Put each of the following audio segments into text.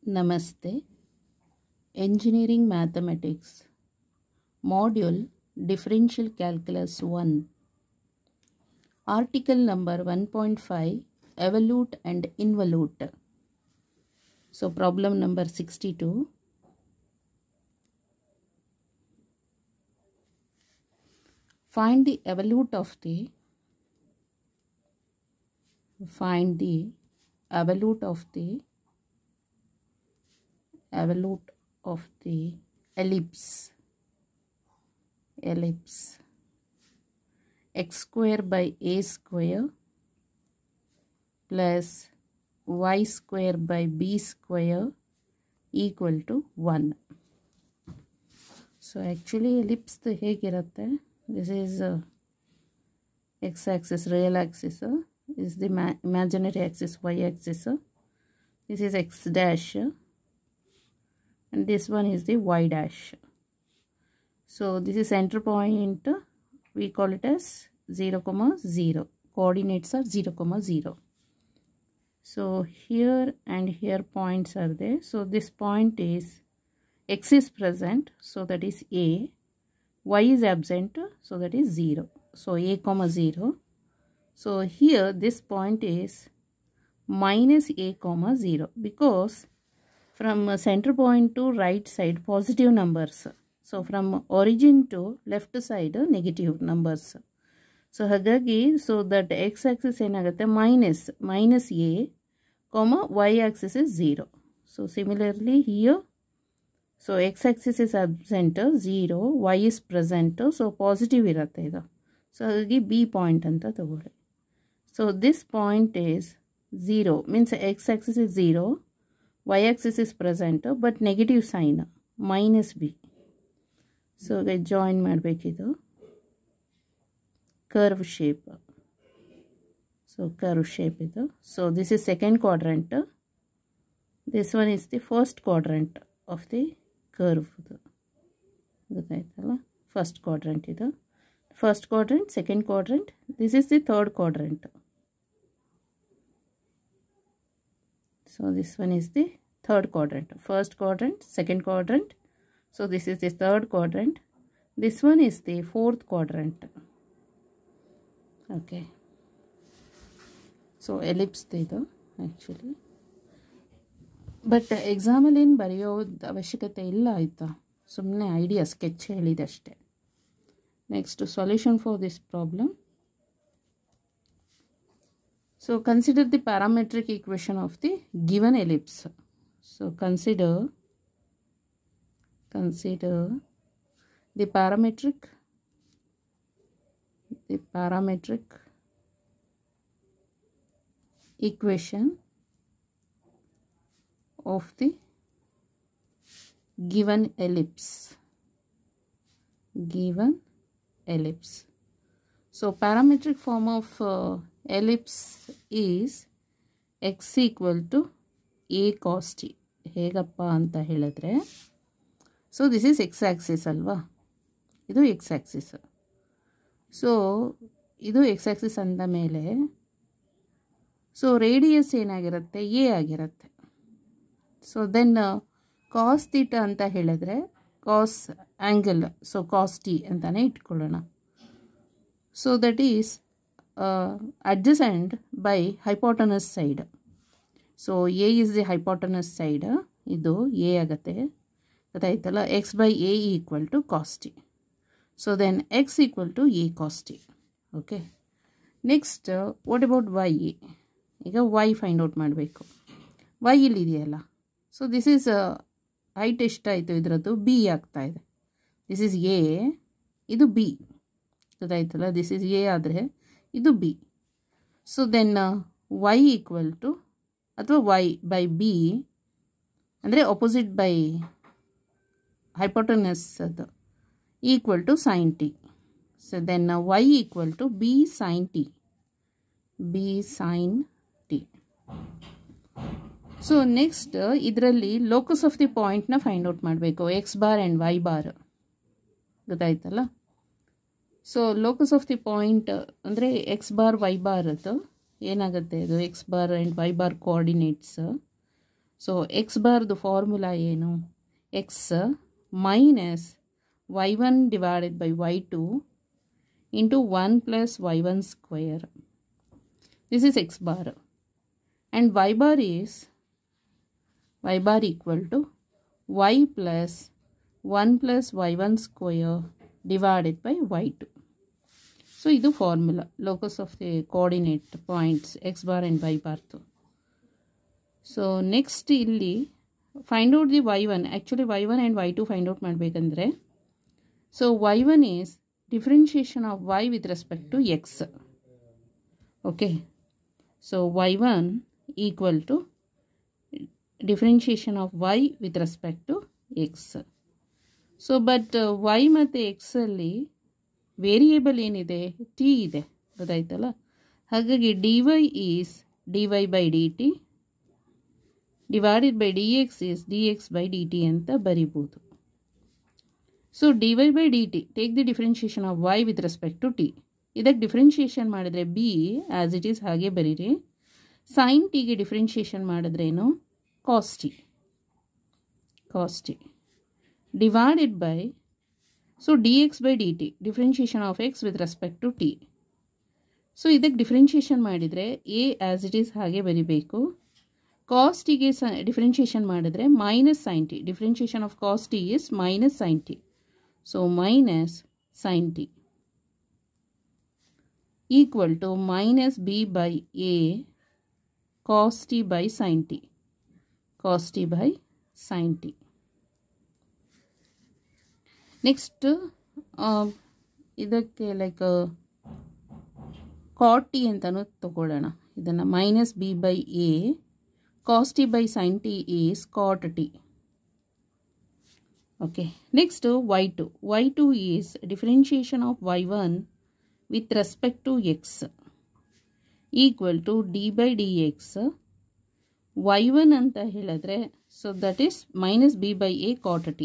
Namaste. Engineering Mathematics Module Differential Calculus 1 Article number 1.5 Evolute and Involute. So problem number 62. Find the evolute of the ellipse x square by a square plus y square by b square equal to 1. So actually ellipse ಹೇಗಿರುತ್ತೆ? This is x-axis, real axis, is the imaginary axis, y-axis. This is x dash and this one is the y dash. So this is center point, we call it as 0, 0. Coordinates are 0, 0. So here and here points are there. So this point is x is present, so that is a. Y is absent, so that is 0. So a, 0. So here this point is minus a, 0 because from center point to right side positive numbers. So from origin to left side negative numbers. So hagagi, so that x axis enagate minus a, y axis is 0. So similarly here, so x axis is absent 0, y is present, so positive irutte idu. So hagagi b point anta tagolli. So this point is 0, means x axis is 0, y axis is present but negative sign minus b. So join ಮಾಡಬೇಕಿದು curve shape. So curve shape idu. So this is second quadrant. This one is the first quadrant of the curve. First quadrant idu. First quadrant, second quadrant. This is the third quadrant. So this one is the third quadrant. First quadrant, second quadrant. So this is the third quadrant. This one is the fourth quadrant. Okay. So ellipse idu actually. But exam ಅಲ್ಲಿ ಏನು ಬರೆಯೋದು ಅವಶ್ಯಕತೆ ಇಲ್ಲ ಆಯ್ತಾ, ಸುಮ್ಮನೆ idea sketch ಹೇಳಿದೆ ಅಷ್ಟೇ. Next, solution for this problem. So consider the parametric equation of the given ellipse. So consider the parametric equation of the given ellipse. So parametric form of ellipse is x equal to a cos t. ಹೇಗಪ್ಪ ಅಂತ ಹೇಳಿದ್ರೆ, so this is x axis ಅಲ್ವಾ, ಇದು x axis. So ಇದು x axis ಅಂದ ಮೇಲೆ so radius ಏನಾಗಿರುತ್ತೆ, a ಆಗಿರುತ್ತೆ. ಸೊ ದೆನ್ ಕಾಸ್ ಥೀಟಾ ಅಂತ ಹೇಳಿದ್ರೆ ಕಾಸ್ ಆ್ಯಂಗಲ್, ಸೊ ಕಾಸ್ ಟಿ ಅಂತಾನೆ ಇಟ್ಕೊಳ್ಳೋಣ. So that is adjacent by hypotenuse side. So a is the hypotenuse side, ಇದು a ಆಗುತ್ತೆ, ಗೊತ್ತಾಯ್ತಲ್ಲ. x by a equal to cos t. So then x equal to a cos t. Okay, next what about y? ಈಗ y find out ಮಾಡಬೇಕು. y ಇಲ್ಲಿದೆಯಲ್ಲ, so this is height ಎಷ್ಟಾಯಿತು ಇದರದ್ದು, b ಆಗ್ತಾ ಇದೆ. ದಿಸ್ ಈಸ್ ಎ, ಇದು b, ಗೊತ್ತಾಯ್ತಲ್ಲ. This is a ಆದರೆ ಇದು b. So then y equal to, ಅಥವಾ y ಬೈ ಬಿ ಅಂದರೆ ಅಪೋಸಿಟ್ ಬೈ ಹೈಪೋಟನಸ್ ಅದು equal to sine t. So then y equal to b sine t. So next ಇದರಲ್ಲಿ locus of the ಪಾಯಿಂಟ್ನ find out ಮಾಡಬೇಕು, x bar and y bar, ಗೊತ್ತಾಯ್ತಲ್ಲ. So locus of the point ಅಂದರೆ x bar y bar ಅದು ಏನಾಗುತ್ತೆ, ಇದು x bar and y bar coordinates. So x ಬಾರ್ದು formula ಏನು? X minus y1 divided by y2 into 1 plus y1 square. This is x bar. And y bar equal to y plus 1 plus y1 square divided by y2. So, this is the formula, locus of the coordinate points x bar and y bar. So, next illi find out the y1. Actually, y1 and y2 find out madbekandre. So, y1 is differentiation of y with respect to x. Okay. So, y1 equal to differentiation of y with respect to x. So, but y ಮತ್ತು x ಅಲ್ಲಿ variable ಏನಿದೆ? t ಇದೆ, ಗೊತ್ತಾಯ್ತಲ್ಲ? ಹಾಗಾಗಿ dy is dy by dt divided by dx is dx by dt ಅಂತ ಬರಿಬೋದು. So, dy by dt, take the differentiation of y with respect to t. ಇದಕ್ಕೆ differentiation ಮಾಡಿದ್ರೆ b as it is ಹಾಗೆ ಬರೀರಿ. sin t ಗೆ differentiation ಮಾಡಿದ್ರೇನು? cos t. Divided by, so dx by dt, differentiation of x with respect to t. So, ಇದಕ್ಕೆ differentiation ಮಾಡಿದರೆ a as it is ಹಾಗೆ ಬರಿಬೇಕು. cos t ಗೆ differentiation ಮಾಡಿದ್ರೆ minus sin t. Differentiation of cos t is minus sin t. So, minus sin t equal to minus b by a cos t by sin t. Cos t by sin t. Next, ಇದಕ್ಕೆ like cot t ಅಂತಲೂ ತಗೊಳ್ಳೋಣ. ಇದನ್ನು minus b by a cos t by sin t is cot t. Okay. Next, y2. y2 is differentiation of y1 with respect to x equal to d by dx. y1 ಅಂತ ಹೇಳಿದ್ರೆ, so that is minus b by a cot t.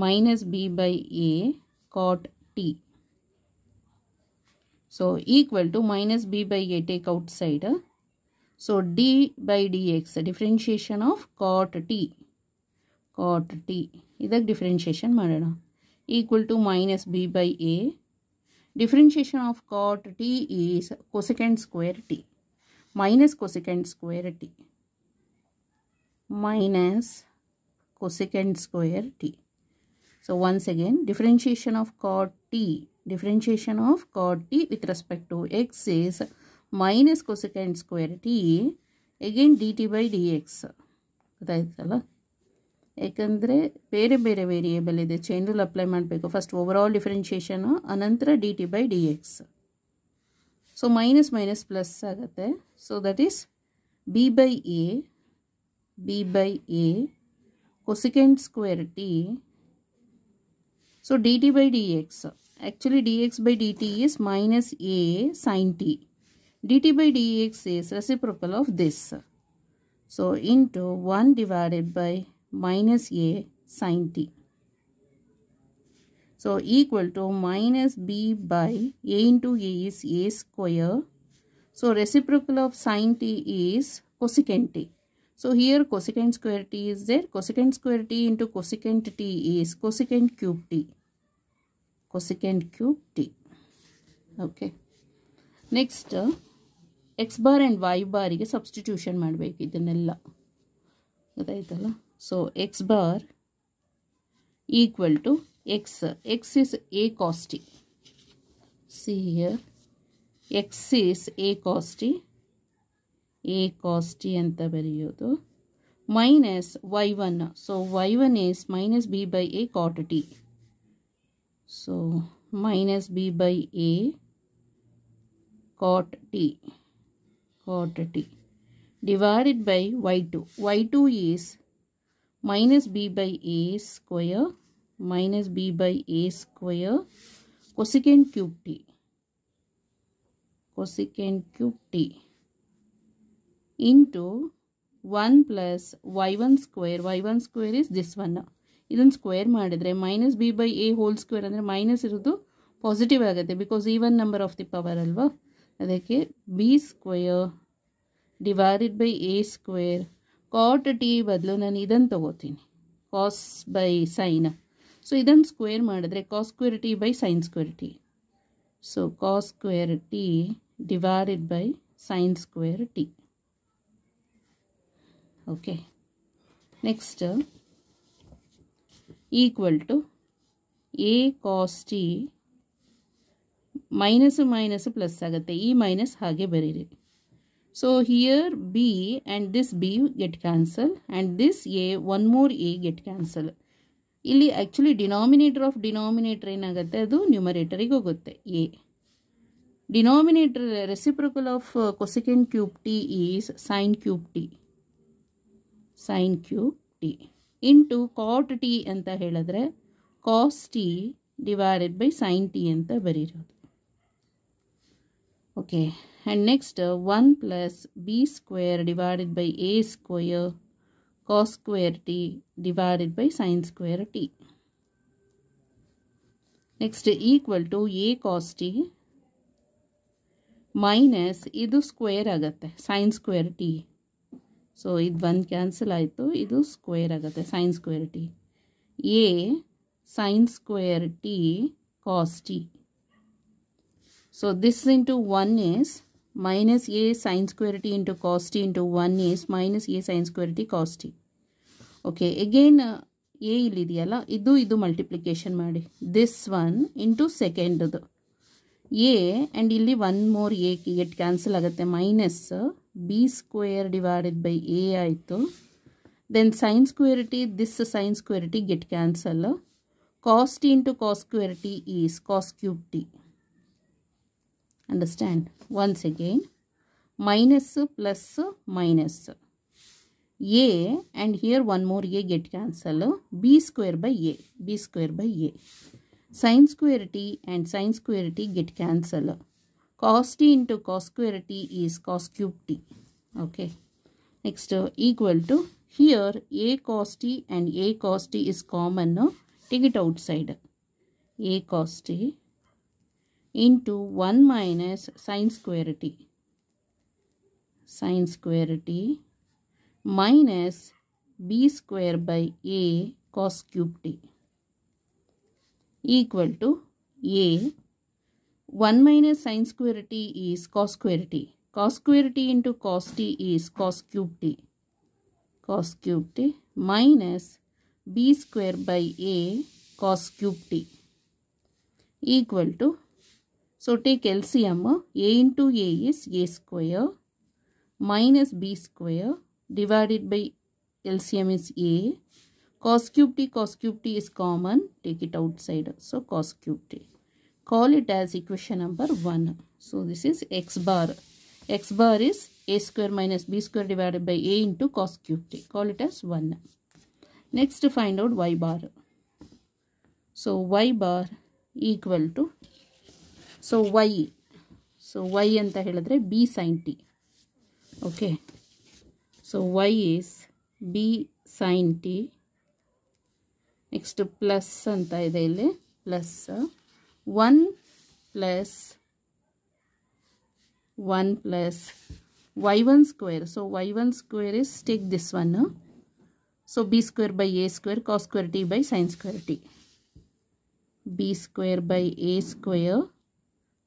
Minus b by a cot t. So, equal to minus b by a, take outside. So, d by dx, differentiation of cot t. Cot t. ಇದಕ್ಕೆ differentiation ಮಾಡೋಣ. Equal to minus b by a. Differentiation of cot t is cosecant square t. Minus cosecant square t. Minus cosecant square t. So, once again, differentiation of cot t. Differentiation of cot t with respect to x is minus cosecant square t. Again, dt by dx. ಗೊತ್ತಾಯ್ತಲ್ಲ? ಯಾಕಂದರೆ ಬೇರೆ ಬೇರೆ variable ಇದೆ, chain rule apply ಮಾಡಬೇಕು. First overall differentiation, ಅನಂತರ d t by d x. So minus minus plus ಆಗುತ್ತೆ. So that is b by a cosecant square t. So d t by d x, actually d x by d t is minus a sine t. D t by d x is reciprocal of this. So into 1 divided by minus a sin t. So, equal to minus b by a into a is a square. So, reciprocal of sin t is cosecant t. So, here cosecant square t is there. Cosecant square t into cosecant t is cosecant cube t. Cosecant cube t. Okay. Next, x bar and y bar ಗೆ substitution ಮಾಡಬೇಕು ಇದನ್ನೆಲ್ಲ. ಗೊತ್ತಾಯ್ತಲ್ಲ? So, x bar equal to x. X is a cos t. See here. X is a cos t. A cos t ಅಂತ ಬರೆಯೋದು. Minus y1. So, y1 is minus b by a cot t. So, minus b by a cot t. Cot t. Divided by y2. y2 is minus b by a square cosecant cube t. Cosecant cube t into 1 plus y1 square. y1 square is this one. ಇದನ್ನು square ಮಾಡಿದರೆ minus b by a whole square ಅಂದರೆ minus ಇರೋದು positive ಆಗುತ್ತೆ, because even number of the power ಅಲ್ವಾ. ಅದಕ್ಕೆ b square divided by a square cot t ಬದಲು ನಾನು ಇದನ್ನು ತಗೋತೀನಿ, ಕಾಸ್ ಬೈ ಸೈನ್. ಸೊ ಇದನ್ನು ಸ್ಕ್ವೇರ್ ಮಾಡಿದ್ರೆ cos square t by sine square t. So cos square t divided by sine square t. Okay, next equal to a cos t minus minus plus ಆಗುತ್ತೆ, ಈ minus ಹಾಗೆ ಬರೀರಿ. So here b and this b get cancel and this a, one more a get cancel. ಇಲ್ಲಿ actually denominator of denominator ಏನಾಗುತ್ತೆ, ಅದು ನ್ಯೂಮರೇಟರಿಗೆ ಹೋಗುತ್ತೆ. A denominator reciprocal of cosecant cube t is sine cube t, sine cube t into cot t ಅಂತ ಹೇಳಿದ್ರೆ cos t divided by sine t ಅಂತ ಬರೀರೋದು. Okay, and next 1 plus b square divided by a square cos square t divided by sin square t. Next equal to a cos t minus idu square agutte sin square t. So idu 1 cancel aaytu, idu square agutte sin square t. a sin square t cos t. So this into 1 is minus a sin square t into cos t into 1 is minus a sin square t cos t. Okay, again a illidiyalla, idu multiplication ಮಾಡಿ, this one into second ಅದು a and ಇಲ್ಲಿ one more a get cancel ಆಗುತ್ತೆ, minus b square divided by a ಆಯಿತು. then sin square t, this sin square t get cancel, cos t into cos square t is cos cube t. Understand? Once again, minus plus minus a and here one more a get cancel, b square by a, b square by a. Sin square t and sin square t get cancel, cos t into cos square t is cos cube t. Okay, next equal to here a cos t and a cos t is common, take it outside, a cos t into 1 minus sin square t, sin square t minus b square by a cos cube t equal to a 1 minus sin square t is cos square t, cos square t into cos t is cos cube t, cos cube t minus b square by a cos cube t equal to, so take LCM, a into a is a square minus b square divided by LCM is a, cos cube t is common, take it outside, so cos cube t. Call it as equation number 1. So this is x bar. X bar is a square minus b square divided by a into cos cube t. Call it as 1. Next find out y bar. So y bar equal to, so y anta helidre b sin t. Okay, so y is b sin t. Next plus anta ide illi, plus 1 plus y1 square. So y1 square is, take this one, so b square by a square cos square t by sin square t, b square by a square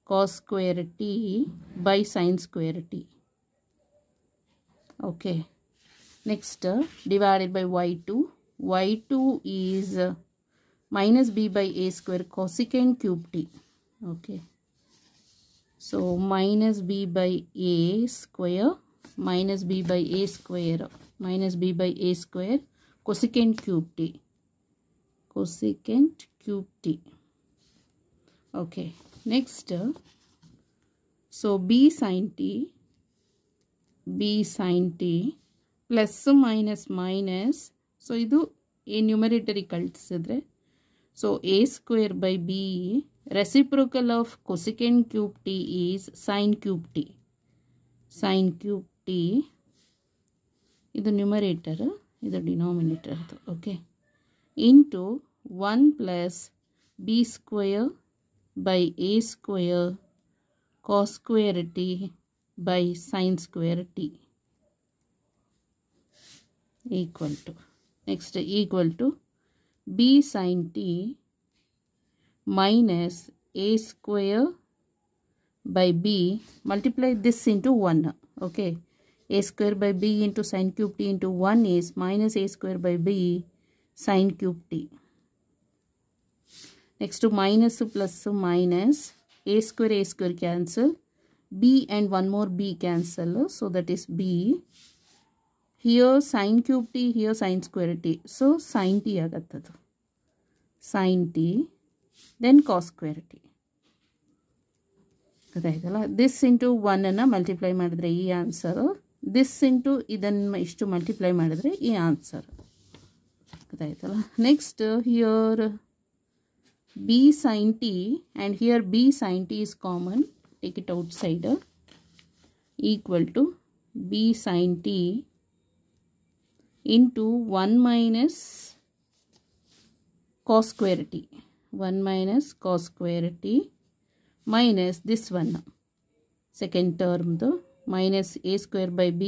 cos square t by sin square t. Okay, next divided by y2. y2 is minus b by a square cosecant cube t. Okay, so minus b by a square minus b by a square minus b by a square cosecant cube t, cosecant cube t. Okay, next so b sin t plus minus minus, so idu a numerator ಕಳಿಸಿದ್ರೆ, so a square by b reciprocal of cosecant cube t is sin cube t, sin cube t idu numerator, idu denominator. Okay, into 1 plus b square by a square cos square t by sin square t. equal to, next equal to b sin t minus a square by b, multiply this into 1. Okay, a square by b into sin cube t into 1 is minus a square by b sin cube t. Next to minus plus minus, a square cancel, b and one more b cancel, so that is b. Here sin cube t, here sin square t, so sin t agattadu, sin t, then cos square t. This into 1 ಅನ್ನು multiply ಮಾಡಿದ್ರೆ ಈ answer, this into ಇದನ್ನು ಇಷ್ಟು multiply ಮಾಡಿದ್ರೆ ಈ answer. ಗೊತ್ತಾಯ್ತಲ್ಲ. Next here b sin t and here b sin t is common, take it outside, equal to b sin t into 1 minus cos square t, 1 minus cos square t minus this one, second term the minus a square by b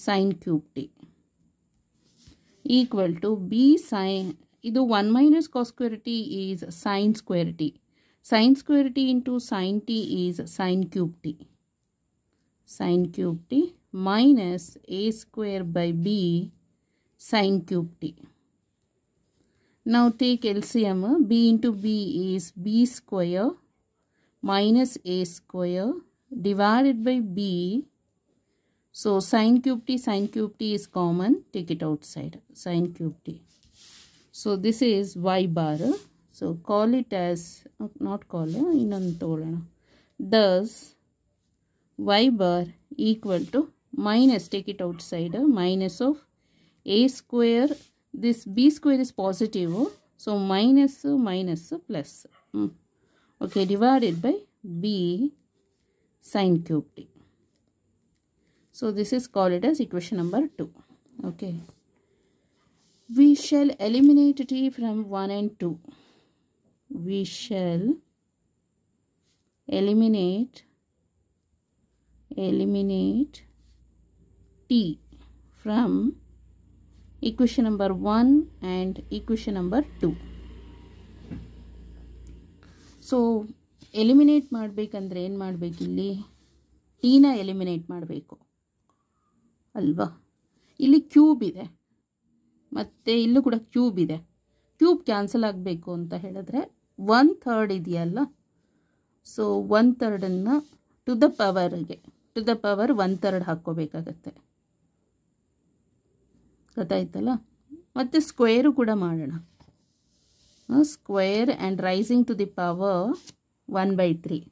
sin cube t equal to b sin, ಇದು 1 minus cos square t is sin square t, sin square t into sin t is sin cube t, sin cube t minus a square by b sin cube t. Now take LCM, b into b is b square minus a square divided by b. So sin cube t is common, take it outside, sin cube t. So this is y bar. So call it as, not call, thus y bar equal to minus, take it outside, minus of a square, this b square is positive, so minus minus plus, okay, divided by b sin cube t. So this is called as equation number 2. Okay, we shall eliminate t from 1 and 2. We shall eliminate t from equation number 1 and equation number 2. So eliminate ಮಾಡಬೇಕಂದ್ರೆ ಏನು ಮಾಡಬೇಕು, ಇಲ್ಲಿ ಟೀನ eliminate ಮಾಡಬೇಕು ಅಲ್ವಾ. ಇಲ್ಲಿ cube ಇದೆ ಮತ್ತು ಇಲ್ಲೂ ಕೂಡ ಕ್ಯೂಬ್ ಇದೆ, ಕ್ಯೂಬ್ ಕ್ಯಾನ್ಸಲ್ ಆಗಬೇಕು ಅಂತ ಹೇಳಿದ್ರೆ 1/3 ಇದೆಯಲ್ಲ, ಸೊ 1/3 ಟು ದ ಪವರ್ 1/3 ಹಾಕ್ಕೋಬೇಕಾಗತ್ತೆ. ಗೊತ್ತಾಯ್ತಲ್ಲ. ಮತ್ತು ಸ್ಕ್ವೇರು ಕೂಡ ಮಾಡೋಣ, square and raising to the power 1/3,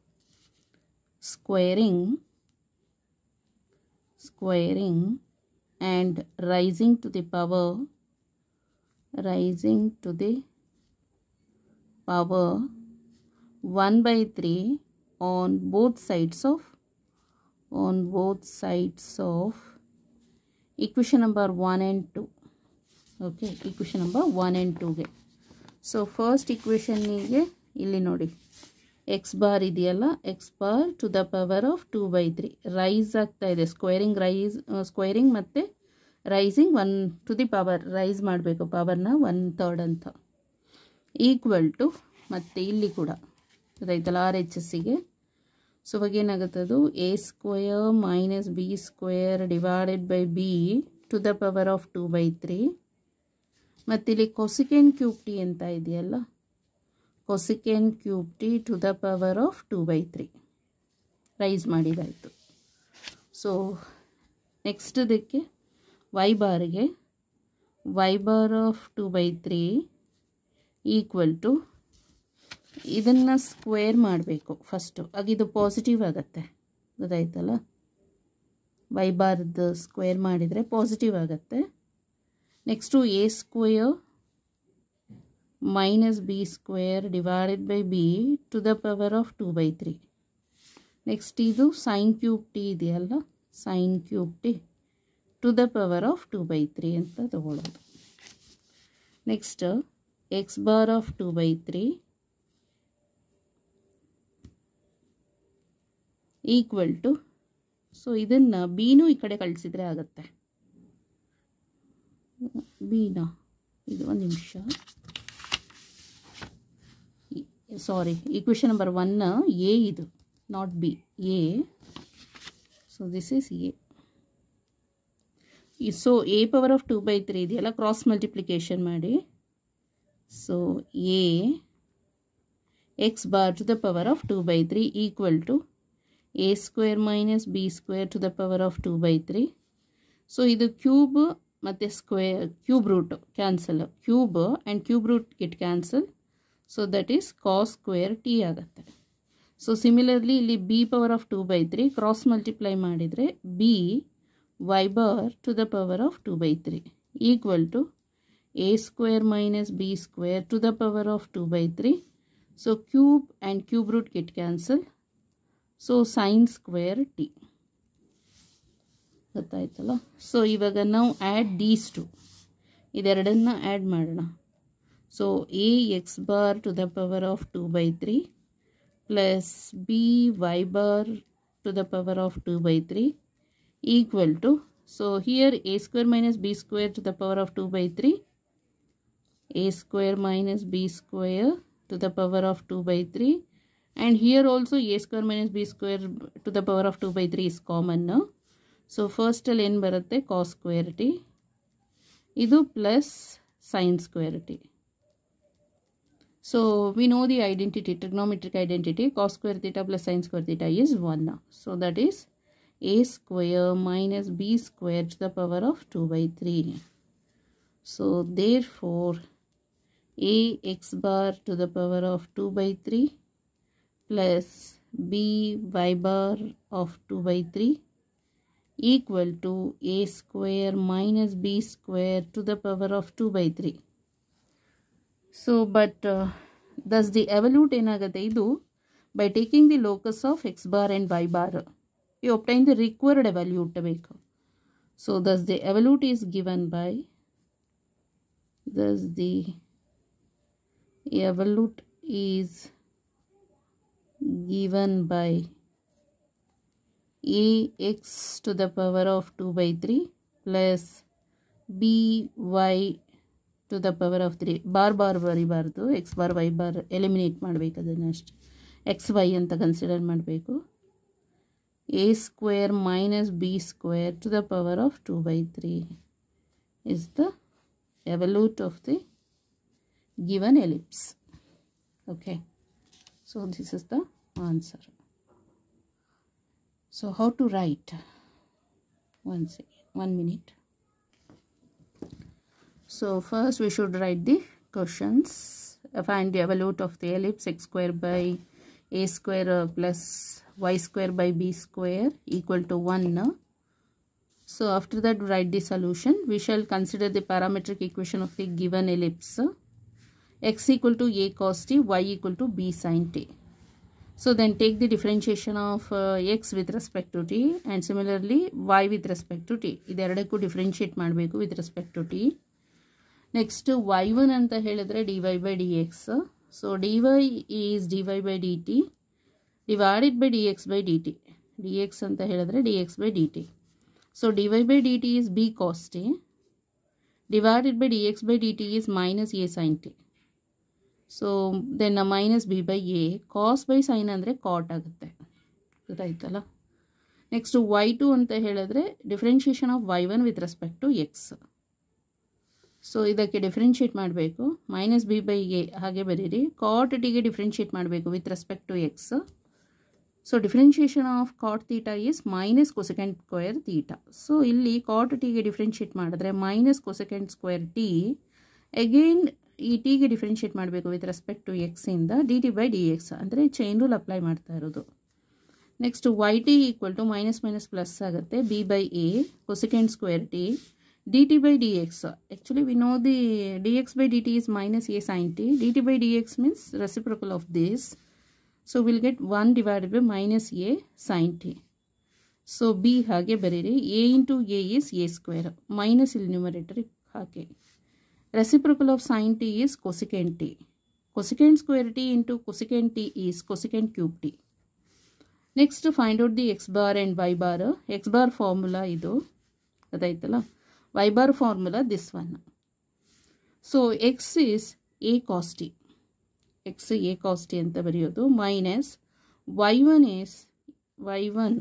squaring and rising to the power 1/3 on both sides of equation number 1 and 2. Okay, equation number 1 and 2 ಗೆ. ಸೊ ಫಸ್ಟ್ ಇಕ್ವೇಷನ್ನಿಗೆ ಇಲ್ಲಿ ನೋಡಿ x ಬಾರ್ ಇದೆಯಲ್ಲ, x bar to the power of 2/3 raise ಆಗ್ತಾ ಇದೆ, squaring ಮತ್ತು raising 1 to the power, raise ಮಾಡಬೇಕು ಪವರ್ನ 1/3 ಅಂತ, ಈಕ್ವಲ್ ಟು, ಮತ್ತು ಇಲ್ಲಿ ಕೂಡ ಗೊತ್ತಾಯ್ತಲ್ಲ RHSಗೆ. ಸೊ ಇವಾಗ ಏನಾಗುತ್ತದು a square minus b square divided by b to the power of 2/3, ಮತ್ತು ಇಲ್ಲಿ ಕೊಸಿಕೆಂಡ್ ಕ್ಯೂಬ್ ಟಿ ಅಂತ ಇದೆಯಲ್ಲ, cosecant cube t to the power of 2/3 raise ಮಾಡಿದಾಯಿತು. ಸೊ ನೆಕ್ಸ್ಟ್ ಇದಕ್ಕೆ y ಬಾರ್ಗೆ y bar of 2/3 equal to, ಇದನ್ನು square ಮಾಡಬೇಕು first, ಆಗಿದು ಪಾಸಿಟಿವ್ ಆಗುತ್ತೆ. ಗೊತ್ತಾಯ್ತಲ್ಲ, y ಬಾರ್ದು ಸ್ಕ್ವೇರ್ ಮಾಡಿದರೆ ಪಾಸಿಟಿವ್ ಆಗುತ್ತೆ. Next a square minus b square divided by b to the power of 2/3. Next ಇದು sin cube t ಇದೆಯಲ್ಲ, sin cube t to the power of 2/3 ಅಂತ ತಗೊಳ್ಳೋದು. Next x bar of 2/3 equal to, so ಇದನ್ನು bನೂ ಈ ಕಡೆ ಕಳಿಸಿದರೆ ಆಗುತ್ತೆ, ಬಿನಾ ಇದು ಒಂದು ನಿಮಿಷ ಸಾರಿ ಈಕ್ವೇಷನ್ ನಂಬರ್ 1 ಎ ಇದು not b a so this is a so a power of 2/3 ಇದೆಯಲ್ಲ ಕ್ರಾಸ್ ಮಲ್ಟಿಪ್ಲಿಕೇಶನ್ ಮಾಡಿ so a x bar to the power of 2/3 equal to a square minus b square to the power of 2/3 so ಇದು cube ಮತ್ತು square cube root cancel cube and cube root get cancel so that is cos square t ಆಗುತ್ತೆ so similarly ಇಲ್ಲಿ b power of 2/3 cross multiply ಮಾಡಿದರೆ b y bar to the power of 2/3 equal to a square minus b square to the power of 2/3 so cube and cube root get cancel so sin square t ಗೊತ್ತಾಯ್ತಲ್ಲ so ಇವಾಗ ನಾವು add these two ಇದೆರಡನ್ನ add ಮಾಡೋಣ so a x bar to the power of 2/3 plus b y bar to the power of 2/3 equal to so here a square minus b square to the power of 2/3 a square minus b square to the power of 2/3 and here also a square minus b square to the power of 2/3 is common now. So first ಅಲ್ಲಿ ಏನು ಬರುತ್ತೆ cos square t ಇದು plus sin square t. So we know the identity, trigonometric identity, cos square theta plus sin square theta is 1 now. So that is a square minus b square to the power of 2/3. So therefore a x bar to the power of 2/3 plus b y bar of 2/3 equal to a square minus b square to the power of 2/3. So but thus the evolute ಏನಾಗುತ್ತೆ ಇದು by taking the locus of x bar and y bar you obtain the required evolute ಬೇಕು. So thus the evolute is given by thus the evolute is given by a x to the power of 2/3 plus b y to the power of 3 bar ಬರಿಬಾರ್ದು x bar y bar eliminate ಮಾಡಬೇಕು ಅದನ್ನು ಅಷ್ಟೇ x y ಅಂತ consider ಮಾಡಬೇಕು a square minus b square to the power of 2/3 is the evolute of the given ellipse. Okay, so this is the answer. So how to write? One minute. So first we should write the questions. Find the evolute of the ellipse x square by a square plus y square by b square equal to 1. So after that write the solution. We shall consider the parametric equation of the given ellipse. X equal to a cos t, y equal to b sin t. So then take the differentiation of x with respect to t and similarly y with respect to t. ಇದೆರಡಕ್ಕೂ differentiate ಮಾಡಬೇಕು with respect to t. Next y1 ಅಂತ ಹೇಳಿದ್ರೆ dy by dx. So dy is dy by dt divided by dx by dt. dx ಅಂತ ಹೇಳಿದ್ರೆ dx by dt. So dy by dt is b cos t divided by dx by dt is minus a sin t. So then minus b by a cos by sin ಅಂದರೆ cot ಆಗುತ್ತೆ ಗೊತ್ತಾಯ್ತಲ್ಲ. Next y2 ಅಂತ ಹೇಳಿದ್ರೆ differentiation of y1 with respect to x. So ಇದಕ್ಕೆ differentiate ಮಾಡಬೇಕು minus b by a ಹಾಗೆ ಬರೀರಿ cot ಟಿಗೆ ಡಿಫ್ರೆನ್ಷಿಯೇಟ್ ಮಾಡಬೇಕು with respect to x. So differentiation of cot theta is minus cosecant square theta. So ಇಲ್ಲಿ cot ಟಿಗೆ differentiate ಮಾಡಿದ್ರೆ minus cosecant square t again ಈ ಟಿಗೆ ಡಿಫ್ರೆನ್ಷಿಯೇಟ್ ಮಾಡಬೇಕು ವಿತ್ ರೆಸ್ಪೆಕ್ಟ್ ಟು ಎಕ್ಸಿಂದ d t by d x ಅಂದರೆ chain rule apply ಮಾಡ್ತಾ ಇರೋದು. Next Y t equal to minus minus plus ಆಗುತ್ತೆ b by a cosecant square t dt by dx. Actually we know the dx by dt is minus a sin t. dt by dx means reciprocal of this. So we'll get 1 divided by minus a sin t. So b hage bariri a into a is a square minus il numerator hage. Reciprocal of sin t is cosecant t. Cosecant square t into cosecant t is cosecant cube t. Next to find out the x bar and y bar. X bar formula idu adaitala. Y bar formula this one. So x is a cos t, x a cos t ಅಂತ ಬರೆಯೋದು, minus y1 is y1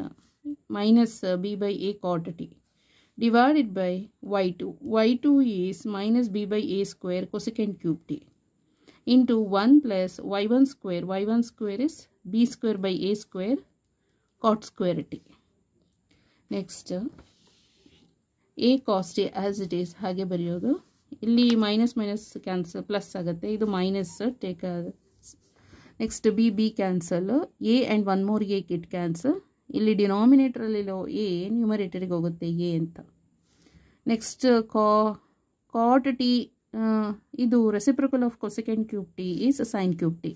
minus b by a cot t divided by y2. y2 is minus b by a square cosecant cube t into 1 plus y1 square. y1 square is b square by a square cot square t. Next a cos t as it is ಹಾಗೆ ಬರೆಯೋದು. ಇಲ್ಲಿ minus minus cancel plus ಆಗುತ್ತೆ, ಇದು minus take. Next B cancel, A and one more A kit cancel. ಇಲ್ಲಿ ಡಿನಾಮಿನೇಟ್ರಲ್ಲಿರೋ A ನ್ಯೂಮರೇಟರಿಗೆ ಹೋಗುತ್ತೆ A ಅಂತ. Next cot t, ಇದು reciprocal of cosecant cube t is sine cube t.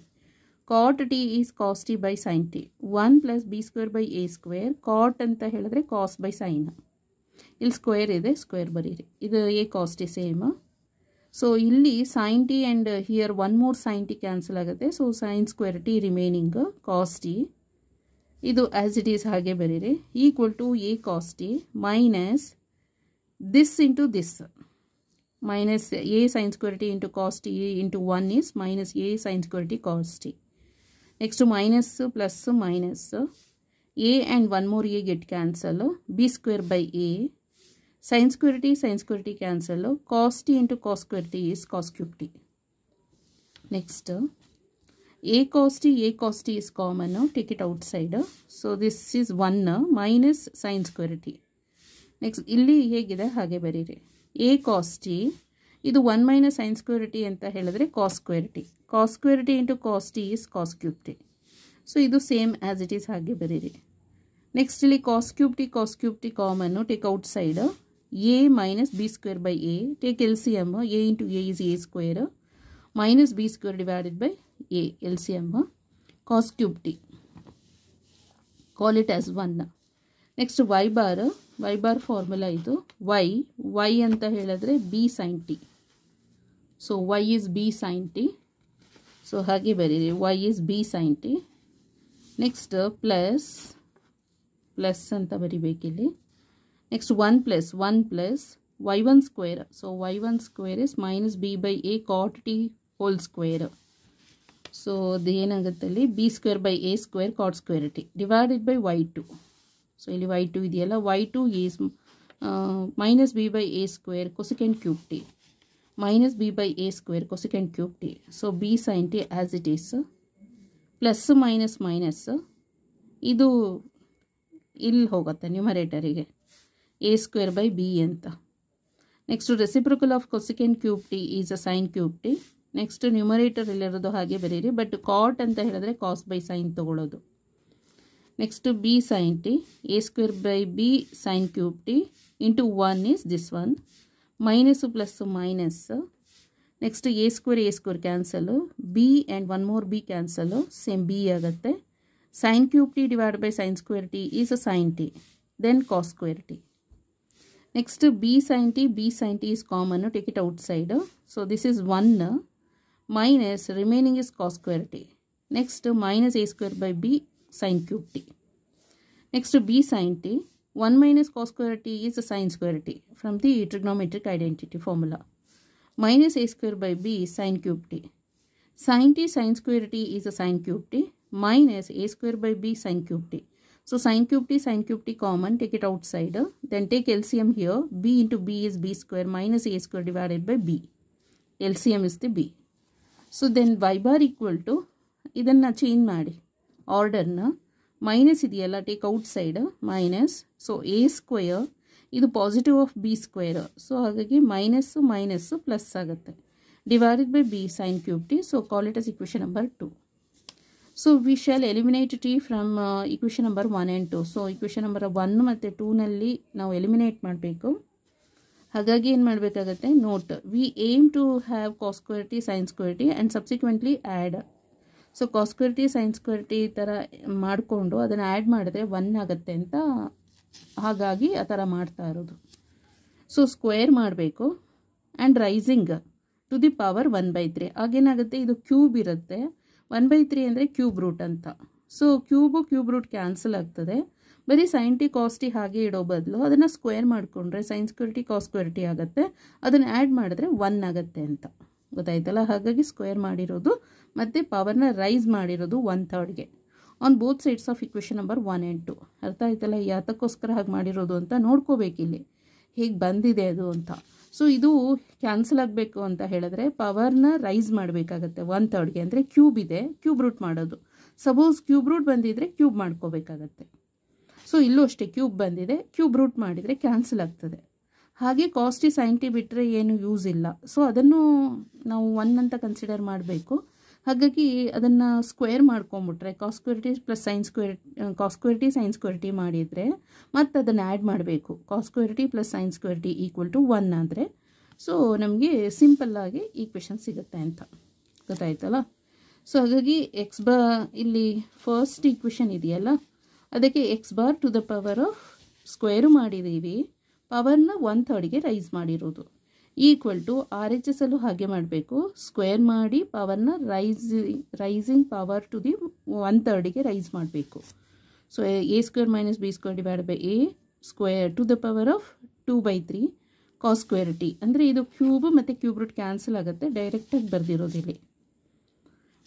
Cot t is cos t by sine t. 1 plus b square by a square. Cot ಅಂತ ಹೇಳಿದ್ರೆ cos by sine, ಇಲ್ಲಿ square ಇದೆ, square ಬರೀರಿ. ಇದು a cos t same. So ಇಲ್ಲಿ sine t and here one more sine t cancel ಆಗುತ್ತೆ. So sine square t remaining cos t. ಇದು as it is ಹಾಗೆ ಬರೀರಿ, equal to a cos t minus this into this, minus a sine square t into cos t into 1 is minus a sine square t cos t. Next minus plus minus, a and one more a get cancel, b square by a, sine square t cancel, cos t into cos square t is cos cube t. Next a cos t is common, take it outside. So this is 1 minus sin square t. Next ಇಲ್ಲಿ ಹೇಗಿದೆ ಹಾಗೆ ಬರೀರಿ. a cos t ಇದು 1 minus sin square t ಅಂತ ಹೇಳಿದ್ರೆ cos square t. cos square t into cos t is cos cube t. So ಇದು same as it is ಹಾಗೆ ಬರೀರಿ. ನೆಕ್ಸ್ಟ್ ಇಲ್ಲಿ cos cube t common, take outside. a minus b square by a, take LCM, a into a is a square minus b square divided by a, LCM cos cube t, call it as 1. Next y bar formula ಇದು y ಅಂತ ಹೇಳಿದ್ರೆ b sin t. So y is b sin t. So ಹಾಗೆ ಬರೀರಿ, y is b sin t. Next plus ಅಂತ ಬರಿಬೇಕಿಲ್ಲಿ. Next 1 plus y1 square. So y1 square is minus b by a cot t whole square. So ಅದು ಏನಾಗುತ್ತೆ ಅಲ್ಲಿ b square by a square cot square t divided by y2. So ಇಲ್ಲಿ y2 ಇದೆಯಲ್ಲ, y2 is minus b by a square cosecant cube t minus b by a square cosecant cube t. So b sine t as it is. Plus minus ಇದು ಇಲ್ಲಿ ಹೋಗುತ್ತೆ ನ್ಯೂಮರೇಟರಿಗೆ, a square by b ಅಂತ. Next reciprocal of cosecant cube t is a sine cube t. Next numerator ಇಲ್ಲಿರೋದು ಹಾಗೆ ಬರೀರಿ, but cot ಅಂತ ಹೇಳಿದ್ರೆ ಕಾಸ್ ಬೈ ಸೈನ್ ತೊಗೊಳ್ಳೋದು. Next b sine t, a square by b sine cube t into 1 is this one, minus plus minus. Next a square cancel, b and one more b cancel, same b ಆಗುತ್ತೆ. Sine cube t divide by sine square t is a sine t, then cos square t. Next b sin t is common, take it outside. So this is 1 minus remaining is cos square t. Next minus a square by b sin cube t. Next b sin t, 1 minus cos square t is a sin square t from the trigonometric identity formula. Minus a square by b sin cube t. Sin t sin square t is a sin cube t minus a square by b sin cube t. So sin cube t common, take it outside. Then take LCM here. b into b is b square minus a square divided by b. LCM is the b. So then y bar equal to, idanna change ಮಾಡಿ ಆರ್ಡರ್ನ, minus ಇದೆಯಲ್ಲ take outside minus. So a square ಇದು positive of b square, so ಹಾಗಾಗಿ minus plus ಆಗುತ್ತೆ, divided by b sin cube t. So call it as equation number 2. So we shall eliminate t from equation number 1 and 2. So equation number 1 ಮತ್ತು 2 ನಲ್ಲಿ ನಾವು eliminate ಮಾಡಬೇಕು. ಹಾಗಾಗಿ ಏನು ಮಾಡಬೇಕಾಗುತ್ತೆ, note we aim to have cos square t sine square t and subsequently add. So cos square t sine square t ಥರ ಮಾಡಿಕೊಂಡು ಅದನ್ನು ಆ್ಯಡ್ ಮಾಡಿದ್ರೆ 1 ಆಗುತ್ತೆ ಅಂತ, ಹಾಗಾಗಿ ಆ ಥರ ಮಾಡ್ತಾ ಇರೋದು. ಸೊ ಸ್ಕ್ವೇರ್ ಮಾಡಬೇಕು and raising to the power 1/3. ಆಗೇನಾಗುತ್ತೆ, ಇದು ಕ್ಯೂಬ್ ಇರುತ್ತೆ, 1/3 ಅಂದರೆ ಕ್ಯೂಬ್ ರೂಟ್ ಅಂತ. ಸೊ ಕ್ಯೂಬ್ ರೂಟ್ ಕ್ಯಾನ್ಸಲ್ ಆಗ್ತದೆ, ಬರೀ sin t cos t ಹಾಗೆ ಇಡೋ ಬದಲು ಅದನ್ನು ಸ್ಕ್ವೇರ್ ಮಾಡಿಕೊಂಡ್ರೆ sin square t cos square t ಆಗುತ್ತೆ, ಅದನ್ನು ಆ್ಯಡ್ ಮಾಡಿದ್ರೆ 1 ಆಗುತ್ತೆ ಅಂತ ಗೊತ್ತಾಯ್ತಲ್ಲ. ಹಾಗಾಗಿ ಸ್ಕ್ವೇರ್ ಮಾಡಿರೋದು ಮತ್ತು ಪವರ್ನ ರೈಸ್ ಮಾಡಿರೋದು 1/3ಗೆ on both sides of equation number 1 and 2. ಅರ್ಥ ಆಯ್ತಲ್ಲ, ಯಾತಕ್ಕೋಸ್ಕರ ಹಾಗೆ ಮಾಡಿರೋದು ಅಂತ ನೋಡ್ಕೋಬೇಕಿಲ್ಲಿ ಹೇಗೆ ಬಂದಿದೆ ಅದು ಅಂತ. ಸೊ ಇದು ಕ್ಯಾನ್ಸಲ್ ಆಗಬೇಕು ಅಂತ ಹೇಳಿದ್ರೆ ಪವರ್ನ ರೈಸ್ ಮಾಡಬೇಕಾಗತ್ತೆ 1/3ಗೆ, ಅಂದರೆ ಕ್ಯೂಬ್ ಇದೆ, ಕ್ಯೂಬ್ ರೂಟ್ ಮಾಡೋದು. ಸಪೋಸ್ ಕ್ಯೂಬ್ ರೂಟ್ ಬಂದಿದ್ರೆ ಕ್ಯೂಬ್ ಮಾಡ್ಕೋಬೇಕಾಗತ್ತೆ. ಸೊ ಇಲ್ಲೂ ಅಷ್ಟೇ ಕ್ಯೂಬ್ ಬಂದಿದೆ, ಕ್ಯೂಬ್ ರೂಟ್ ಮಾಡಿದರೆ ಕ್ಯಾನ್ಸಲ್ ಆಗ್ತದೆ. ಹಾಗೆ ಕಾಸ್ ಟಿ ಸೈನ್ ಟಿ ಬಿಟ್ಟರೆ ಏನು ಯೂಸ್ ಇಲ್ಲ. ಸೊ ಅದನ್ನು ನಾವು 1 ಅಂತ ಕನ್ಸಿಡರ್ ಮಾಡಬೇಕು. ಹಾಗಾಗಿ ಅದನ್ನು ಸ್ಕ್ವೇರ್ ಮಾಡ್ಕೊಂಬಿಟ್ರೆ cos square t plus cos square t sine square t ಮಾಡಿದರೆ ಮತ್ತು ಅದನ್ನು ಆ್ಯಡ್ ಮಾಡಬೇಕು. Cos square t plus sine square t equal to 1 ಆದರೆ ಸೊ ನಮಗೆ ಸಿಂಪಲ್ಲಾಗಿ ಈಕ್ವೇಷನ್ ಸಿಗುತ್ತೆ ಅಂತ ಗೊತ್ತಾಯ್ತಲ್ಲ. ಸೊ ಹಾಗಾಗಿ ಇಲ್ಲಿ ಫಸ್ಟ್ ಈಕ್ವೇಷನ್ ಇದೆಯಲ್ಲ, ಅದಕ್ಕೆ x bar to the power of square ಮಾಡಿದ್ದೀವಿ, ಪವರ್ನ 1/3ಗೆ ರೈಸ್ ಮಾಡಿರೋದು equal to R H S ಅಲ್ಲೂ ಹಾಗೆ ಮಾಡಬೇಕು, ಸ್ಕ್ವೇರ್ ಮಾಡಿ ಪವರ್ನ ರೈಸಿಂಗ್ ಪವರ್ ಟು ದಿ 1/3ಗೆ ರೈಸ್ ಮಾಡಬೇಕು. So a square minus b square divide by a square to the power of 2/3 cos square t. ಅಂದರೆ ಇದು ಕ್ಯೂಬ್ ಮತ್ತು ಕ್ಯೂಬ್ ರೂಟ್ ಕ್ಯಾನ್ಸಲ್ ಆಗುತ್ತೆ, ಡೈರೆಕ್ಟಾಗಿ ಬರೆದಿರೋದಿಲ್ಲಿ.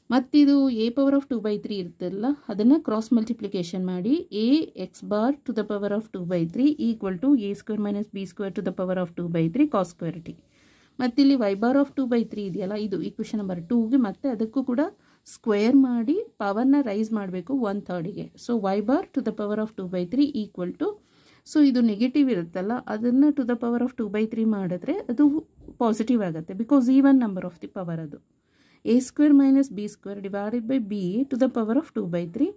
ಮತ್ತಿದು ಎ ಪವರ್ ಆಫ್ 2/3 ಇರ್ತಲ್ಲ, ಅದನ್ನು ಕ್ರಾಸ್ ಮಲ್ಟಿಪ್ಲಿಕೇಶನ್ ಮಾಡಿ a x bar to the power of 2/3 equal to a square minus b square to the power of 2/3 cos square t. ಮತ್ತಿಲ್ಲಿ ವೈ ಬಾರ್ ಆಫ್ 2/3 ಇದೆಯಲ್ಲ, ಇದು equation number 2ಗೆ ಮತ್ತೆ ಅದಕ್ಕೂ ಕೂಡ square ಮಾಡಿ ಪವರ್ನ ರೈಸ್ ಮಾಡಬೇಕು 1/3ಗೆ. So y bar to the power of 2/3 equal to, so ಇದು ನೆಗೆಟಿವ್ ಇರುತ್ತಲ್ಲ, ಅದನ್ನು ಟು ದ ಪವರ್ ಆಫ್ 2/3 ಮಾಡಿದ್ರೆ ಅದು ಪಾಸಿಟಿವ್ ಆಗುತ್ತೆ, because even number of the power ಅದು. a square minus b square divided by b to the power of 2/3.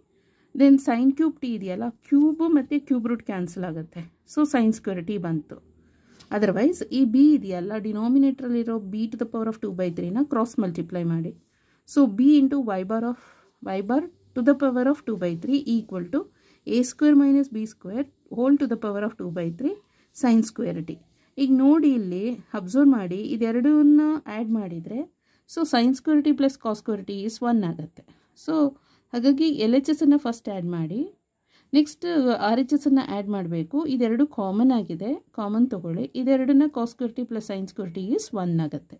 Then sine cube t ಇದೆಯಲ್ಲ, cube ಮತ್ತು cube root cancel ಆಗುತ್ತೆ, so sine square t ಬಂತು. Otherwise ಈ b ಇದೆಯಲ್ಲ, ಡಿನಾಮಿನೇಟ್ರಲ್ಲಿರೋ b to the power of 2/3ನ cross multiply ಮಾಡಿ. So b into y bar to the power of 2/3 equal to a square minus b square whole to the power of 2/3 sine square t. ಈಗ ನೋಡಿ ಇಲ್ಲಿ observe ಮಾಡಿ, ಇದೆರಡನ್ನ add ಮಾಡಿದರೆ so sine square t plus cos square t is 1 ಆಗುತ್ತೆ. So ಹಾಗಾಗಿ L H ಎಸನ್ನು first add ಮಾಡಿ, ನೆಕ್ಸ್ಟ್ ಆರ್ ಎಚ್ ಎಸನ್ನು ಆ್ಯಡ್ ಮಾಡಬೇಕು. ಇದೆರಡು ಕಾಮನ್ ಆಗಿದೆ, ಕಾಮನ್ ತೊಗೊಳ್ಳಿ. ಇದೆರಡನ್ನ cos square t plus sine square t is 1 ಆಗುತ್ತೆ.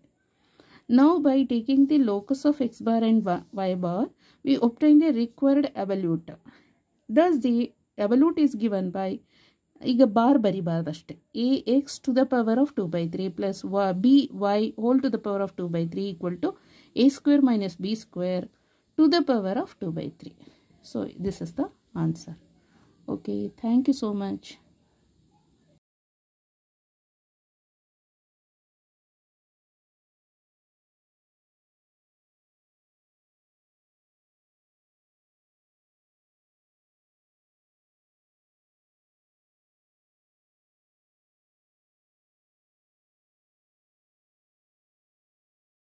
Now by taking the locus of x bar and y bar we obtain the required evolute. Thus the evolute is given by, ಈಗ bar ಬರಿಬಾರ್ದಷ್ಟೇ, a x to the power of 2/3 plus b y whole to the power of 2/3 equal to a square minus b square to the power of 2/3. So this is the answer. Okay, thank you so much.